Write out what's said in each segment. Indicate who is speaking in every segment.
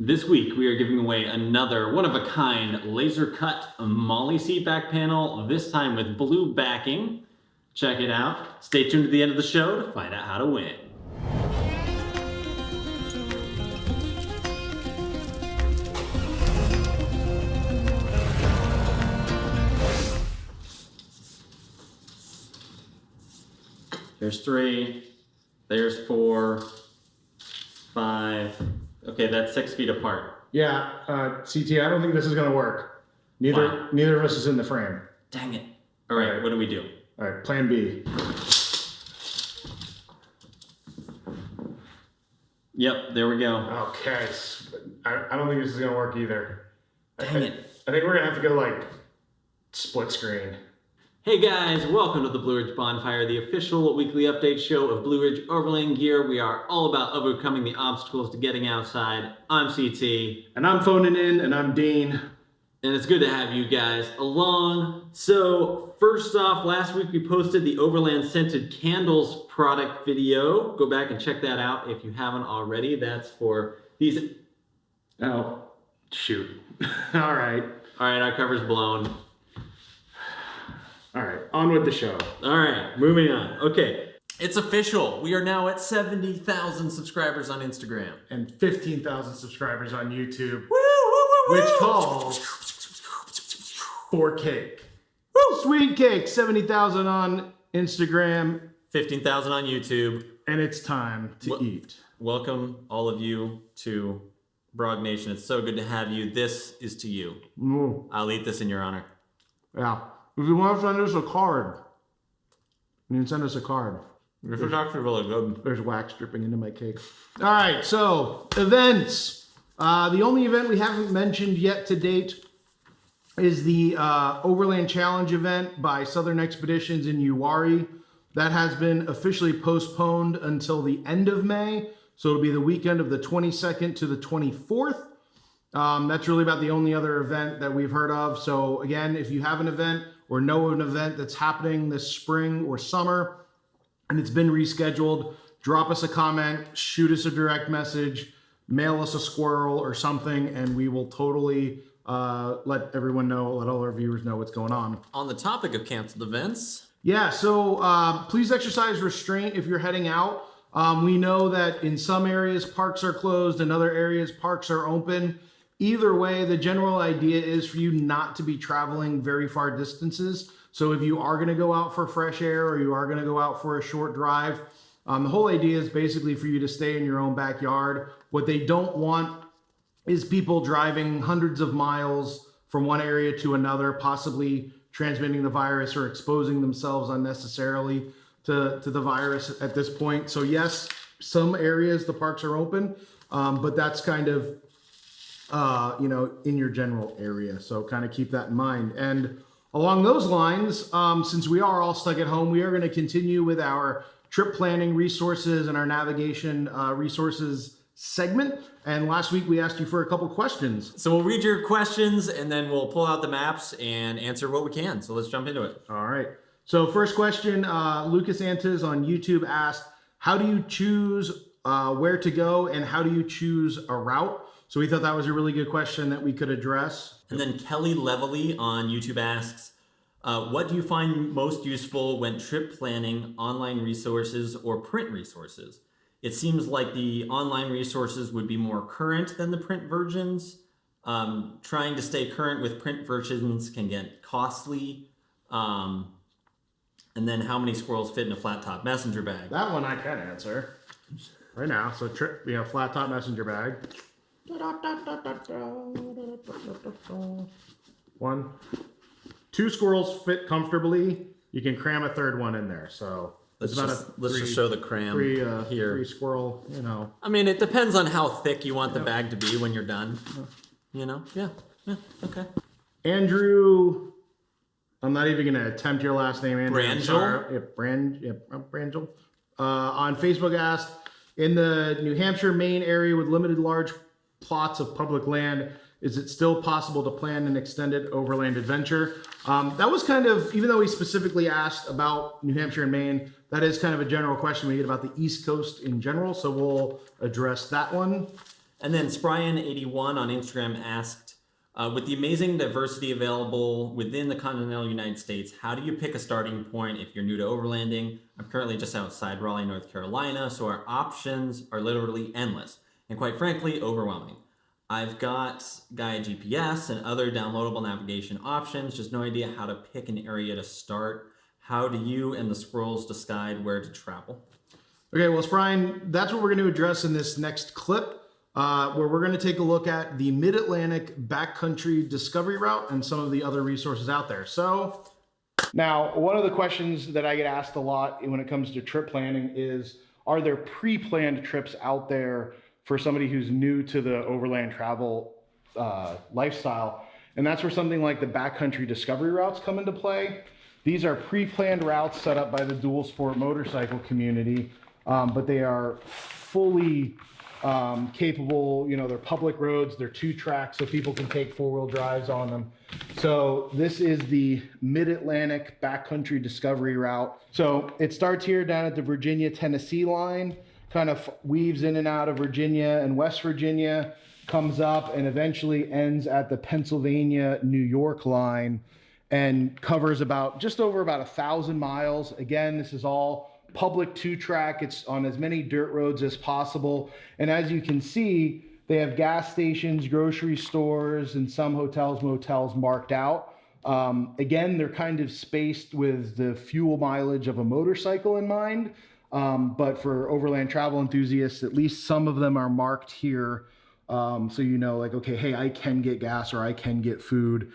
Speaker 1: This week we are giving away another one-of-a-kind laser-cut Molly seat back panel, this time with blue backing. Check it out. Stay tuned to the end of the show to find out how to win. There's 3, there's 4, 5. Okay, that's 6 feet apart.
Speaker 2: Yeah, CT, I don't think this is gonna work. Neither of us is in the frame.
Speaker 1: Dang it. All right, what do we do?
Speaker 2: All right, plan B.
Speaker 1: Yep, there we go.
Speaker 2: Okay, I don't think this is gonna work either.
Speaker 1: Dang it.
Speaker 2: I think we're gonna have to go like split screen.
Speaker 1: Hey guys, welcome to the Blue Ridge Bonfire, the official weekly update show of Blue Ridge Overlanding gear. We are all about overcoming the obstacles to getting outside. I'm CT.
Speaker 2: And I'm phoning in, and I'm Dean.
Speaker 1: And it's good to have you guys along. So first off, last week we posted the Overland Scented Candles product video. Go back and check that out if you haven't already. That's for these.
Speaker 2: Oh, shoot. All right.
Speaker 1: All right, our cover's blown.
Speaker 2: All right, on with the show.
Speaker 1: All right, moving on. Okay, it's official. We are now at 70,000 subscribers on Instagram.
Speaker 2: And 15,000 subscribers on YouTube.
Speaker 1: Woo, woo, woo,
Speaker 2: Which
Speaker 1: woo.
Speaker 2: calls for cake. Woo! Sweet cake, 70,000 on Instagram.
Speaker 1: 15,000 on YouTube.
Speaker 2: And it's time to eat.
Speaker 1: Welcome, all of you, to Brog Nation. It's so good to have you. This is to you. I'll eat this in your honor.
Speaker 2: Yeah. If you want to send us a card, you can send us a card.
Speaker 1: This is actually really good.
Speaker 2: There's wax dripping into my cake. All right, so events. The only event we haven't mentioned yet to date is the Overland Challenge event by Southern Expeditions in Uwharrie. That has been officially postponed until the end of May. So it'll be the weekend of the 22nd to the 24th. That's really about the only other event that we've heard of. So again, if you have an event or know of an event that's happening this spring or summer and it's been rescheduled, drop us a comment, shoot us a direct message, mail us a squirrel or something, and we will totally let everyone know, let all our viewers know what's going on.
Speaker 1: On the topic of canceled events.
Speaker 2: Yeah, so please exercise restraint if you're heading out. We know that in some areas parks are closed, in other areas parks are open. Either way, the general idea is for you not to be traveling very far distances. So if you are going to go out for fresh air or you are going to go out for a short drive, the whole idea is basically for you to stay in your own backyard. What they don't want is people driving hundreds of miles from one area to another, possibly transmitting the virus or exposing themselves unnecessarily to the virus at this point. So yes, some areas the parks are open, but that's kind of in your general area. So kind of keep that in mind. And along those lines, since we are all stuck at home, we are going to continue with our trip planning resources and our navigation resources segment. And last week we asked you for a couple questions.
Speaker 1: So we'll read your questions and then we'll pull out the maps and answer what we can. So let's jump into it.
Speaker 2: All right. So first question, Lucas Antes on YouTube asked, how do you choose where to go and how do you choose a route? So we thought that was a really good question that we could address.
Speaker 1: And then Kelly Levely on YouTube asks, what do you find most useful when trip planning, online resources or print resources? It seems like the online resources would be more current than the print versions. Trying to stay current with print versions can get costly. And then how many squirrels fit in a flat top messenger bag?
Speaker 2: That one I can answer right now. So flat top messenger bag. 1, 2 squirrels fit comfortably. You can cram a third one in there. So
Speaker 1: let's just show the cram here.
Speaker 2: 3 squirrel,
Speaker 1: I mean, it depends on how thick you want the bag to be when you're done. Yeah, okay.
Speaker 2: Andrew, I'm not even going to attempt your last name, Andrew.
Speaker 1: Brangel?
Speaker 2: On Facebook asked, in the New Hampshire, Maine area with limited large plots of public land, is it still possible to plan an extended overland adventure? That was kind of, even though he specifically asked about New Hampshire and Maine, that is kind of a general question we get about the East Coast in general. So we'll address that one.
Speaker 1: And then Spryan81 on Instagram asked, with the amazing diversity available within the continental United States, how do you pick a starting point if you're new to overlanding? I'm currently just outside Raleigh, North Carolina, so our options are literally endless and quite frankly, overwhelming. I've got Gaia GPS and other downloadable navigation options, just no idea how to pick an area to start. How do you and the squirrels decide where to travel?
Speaker 2: Okay, well, Brian, that's what we're going to address in this next clip, where we're going to take a look at the Mid-Atlantic Backcountry Discovery Route and some of the other resources out there. So now, one of the questions that I get asked a lot when it comes to trip planning is, are there pre-planned trips out there for somebody who's new to the overland travel lifestyle? And that's where something like the backcountry discovery routes come into play. These are pre-planned routes set up by the dual sport motorcycle community, but they are fully capable. You know, they're public roads, they're 2-track, so people can take 4-wheel drives on them. So this is the Mid-Atlantic Backcountry Discovery Route. So it starts here down at the Virginia-Tennessee line, kind of weaves in and out of Virginia and West Virginia, comes up and eventually ends at the Pennsylvania-New York line and covers just over 1,000 miles. Again, this is all public 2-track. It's on as many dirt roads as possible. And as you can see, they have gas stations, grocery stores, and some hotels, motels marked out. Again, they're kind of spaced with the fuel mileage of a motorcycle in mind. But for overland travel enthusiasts, at least some of them are marked here. So you know, like, okay, hey, I can get gas or I can get food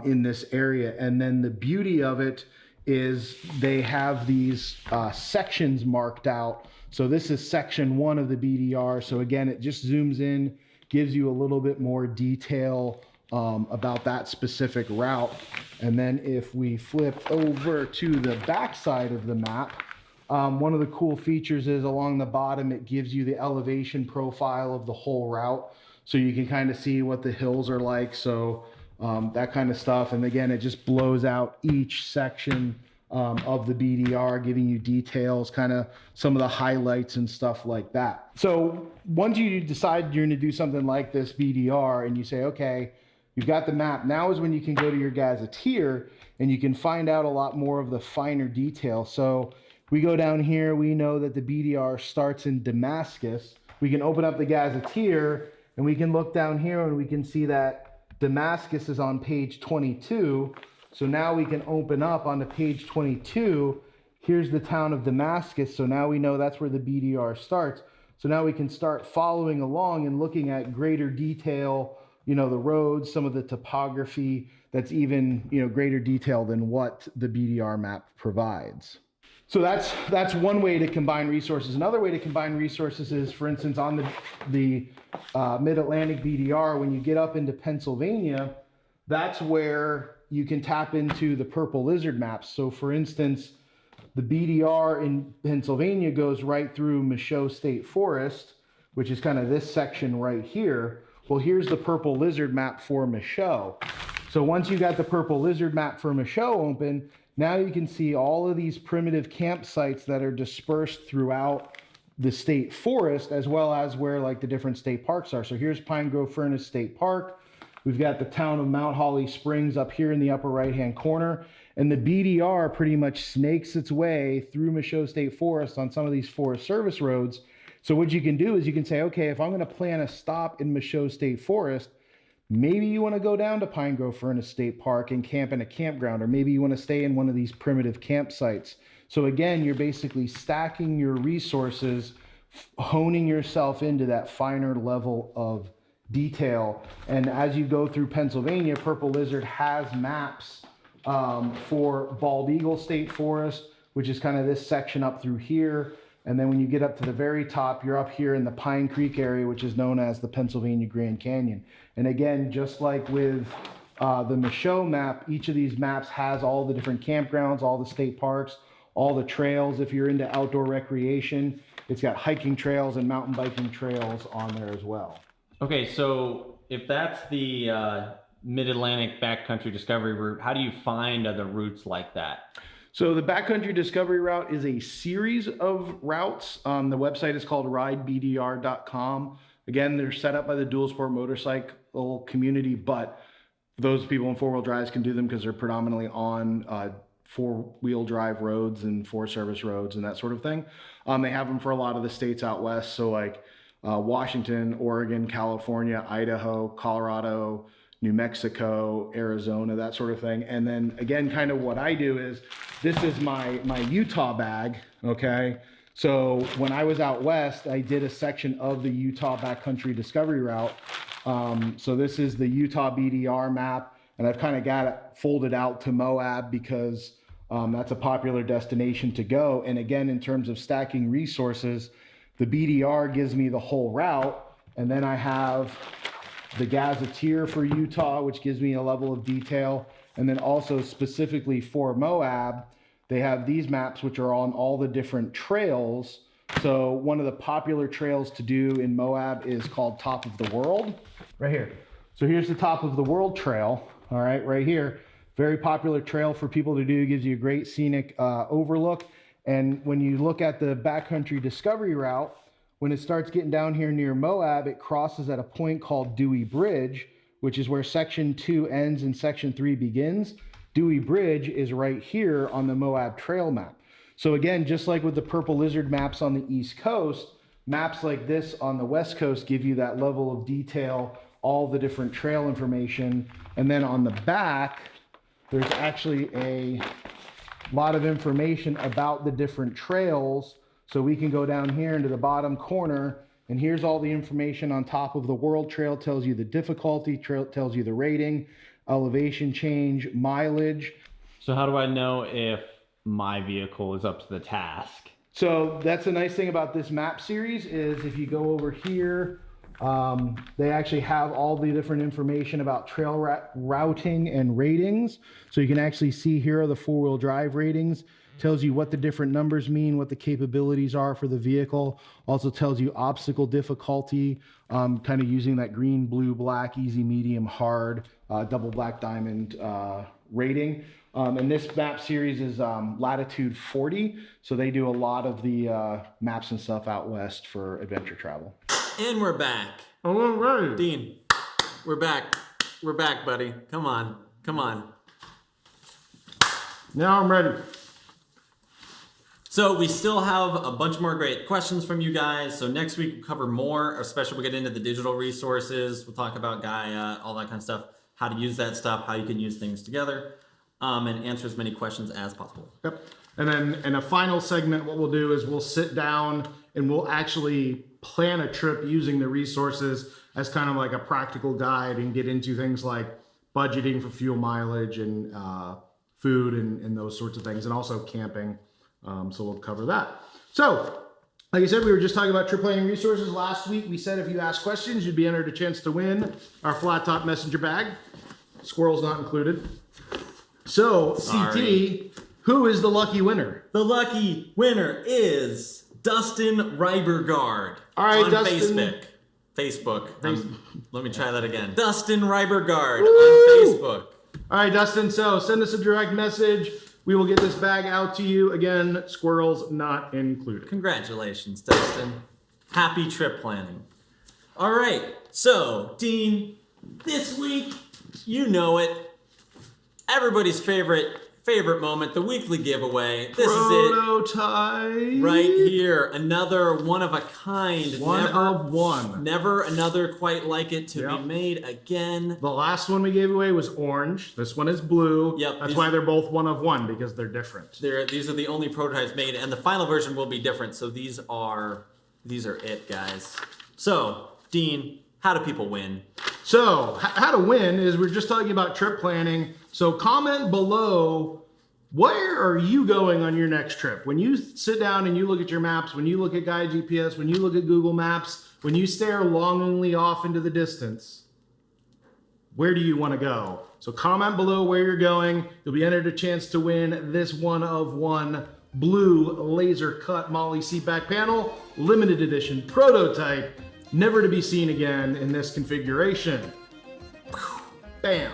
Speaker 2: in this area. And then the beauty of it is they have these sections marked out. So this is section 1 of the BDR. So again, it just zooms in, gives you a little bit more detail about that specific route. And then if we flip over to the back side of the map, one of the cool features is along the bottom, it gives you the elevation profile of the whole route. So you can kind of see what the hills are like. So that kind of stuff. And again, it just blows out each section of the BDR, giving you details, kind of some of the highlights and stuff like that. So once you decide you're going to do something like this BDR and you say, okay, you've got the map, now is when you can go to your gazetteer and you can find out a lot more of the finer detail. So we go down here, we know that the BDR starts in Damascus. We can open up the gazetteer and we can look down here and we can see that Damascus is on page 22. So now we can open up onto page 22. Here's the town of Damascus. So now we know that's where the BDR starts. So now we can start following along and looking at greater detail, you know, the roads, some of the topography that's even, you know, greater detail than what the BDR map provides. So that's one way to combine resources. Another way to combine resources is, for instance, on the Mid-Atlantic BDR, when you get up into Pennsylvania, that's where you can tap into the Purple Lizard maps. So for instance, the BDR in Pennsylvania goes right through Michaud State Forest, which is kind of this section right here. Well, here's the Purple Lizard map for Michaud. So once you got the Purple Lizard map for Michaud open, now you can see all of these primitive campsites that are dispersed throughout the state forest, as well as where like the different state parks are. So here's Pine Grove Furnace State Park. We've got the town of Mount Holly Springs up here in the upper right-hand corner. And the BDR pretty much snakes its way through Michaud State Forest on some of these Forest Service roads. So what you can do is you can say, okay, if I'm going to plan a stop in Michaud State Forest, maybe you want to go down to Pine Grove Furnace State Park and camp in a campground, or maybe you want to stay in one of these primitive campsites. So again, you're basically stacking your resources, honing yourself into that finer level of detail. And as you go through Pennsylvania, Purple Lizard has maps for Bald Eagle State Forest, which is kind of this section up through here. And then when you get up to the very top, you're up here in the Pine Creek area, which is known as the Pennsylvania Grand Canyon. And again, just like with the Michaud map, each of these maps has all the different campgrounds, all the state parks, all the trails. If you're into outdoor recreation, it's got hiking trails and mountain biking trails on there as well.
Speaker 1: Okay, so if that's the Mid-Atlantic Backcountry Discovery route, how do you find other routes like that?
Speaker 2: So the Backcountry Discovery Route is a series of routes. The website is called ridebdr.com. Again, they're set up by the dual sport motorcycle community, but those people in four-wheel drives can do them because they're predominantly on four-wheel drive roads and service roads and that sort of thing. They have them for a lot of the states out west, so like Washington, Oregon, California, Idaho, Colorado, New Mexico, Arizona, that sort of thing. And then again, kind of what I do is, this is my Utah bag, okay? So when I was out west, I did a section of the Utah backcountry discovery route. So this is the Utah BDR map, and I've kind of got it folded out to Moab because that's a popular destination to go. And again, in terms of stacking resources, the BDR gives me the whole route, and then I have the Gazetteer for Utah, which gives me a level of detail. And then also specifically for Moab, they have these maps which are on all the different trails. So one of the popular trails to do in Moab is called Top of the World, right here. So here's the Top of the World trail, all right, right here. Very popular trail for people to do, gives you a great scenic overlook. And when you look at the backcountry discovery route, when it starts getting down here near Moab, it crosses at a point called Dewey Bridge, which is where section 2 ends and section 3 begins. Dewey Bridge is right here on the Moab trail map. So again, just like with the Purple Lizard maps on the East Coast, maps like this on the West Coast give you that level of detail, all the different trail information. And then on the back, there's actually a lot of information about the different trails. So we can go down here into the bottom corner, and here's all the information on Top of the World trail. Tells you the difficulty, tells you the rating, elevation change, mileage.
Speaker 3: So how do I know if my vehicle is up to the task?
Speaker 2: So that's the nice thing about this map series is if you go over here, they actually have all the different information about trail routing and ratings. So you can actually see here are the four-wheel drive ratings. Tells you what the different numbers mean, what the capabilities are for the vehicle. Also tells you obstacle difficulty, kind of using that green, blue, black, easy, medium, hard, double black diamond rating. And this map series is latitude 40. So they do a lot of the maps and stuff out west for adventure travel.
Speaker 1: And we're back.
Speaker 2: All right.
Speaker 1: Dean, we're back. We're back, buddy. Come on. Come on.
Speaker 2: Now I'm ready.
Speaker 1: So we still have a bunch more great questions from you guys. So next week we'll cover more, especially we'll get into the digital resources. We'll talk about Gaia, all that kind of stuff, how to use that stuff, how you can use things together, and answer as many questions as possible.
Speaker 2: Yep. And then in a final segment, what we'll do is we'll sit down and we'll actually plan a trip using the resources as kind of like a practical guide and get into things like budgeting for fuel mileage and food and those sorts of things, and also camping. So we'll cover that. So, like I said, we were just talking about trip planning resources. Last week, we said if you ask questions, you'd be entered a chance to win our flat top messenger bag. Squirrels not included. So,
Speaker 1: Sorry.
Speaker 2: CT, who is the lucky winner?
Speaker 1: The lucky winner is Dustin Reibergard.
Speaker 2: All right,
Speaker 1: on
Speaker 2: Dustin.
Speaker 1: Facebook. Let me try that again. Dustin Reibergard on Facebook.
Speaker 2: All right, Dustin. So send us a direct message. We will get this bag out to you. Again, squirrels not included.
Speaker 1: Congratulations, Dustin. Happy trip planning. All right. So, Dean, this week, you know it. Everybody's favorite moment, the weekly giveaway. This is it.
Speaker 2: Prototype.
Speaker 1: Right here. Another one of a kind.
Speaker 2: One of one.
Speaker 1: Never another quite like it to
Speaker 2: Yep.
Speaker 1: be made again.
Speaker 2: The last one we gave away was orange. This one is blue.
Speaker 1: Yep,
Speaker 2: That's
Speaker 1: these-
Speaker 2: why they're both one of one, because they're different.
Speaker 1: These are the only prototypes made, and the final version will be different. So these are it, guys. So, Dean, how do people win?
Speaker 2: So, how to win is we're just talking about trip planning. So comment below, where are you going on your next trip? When you sit down and you look at your maps, when you look at Gaia GPS, when you look at Google Maps, when you stare longingly off into the distance, where do you want to go? So comment below where you're going. You'll be entered a chance to win this one of one blue laser cut Molly seat back panel, limited edition prototype, never to be seen again in this configuration. Bam.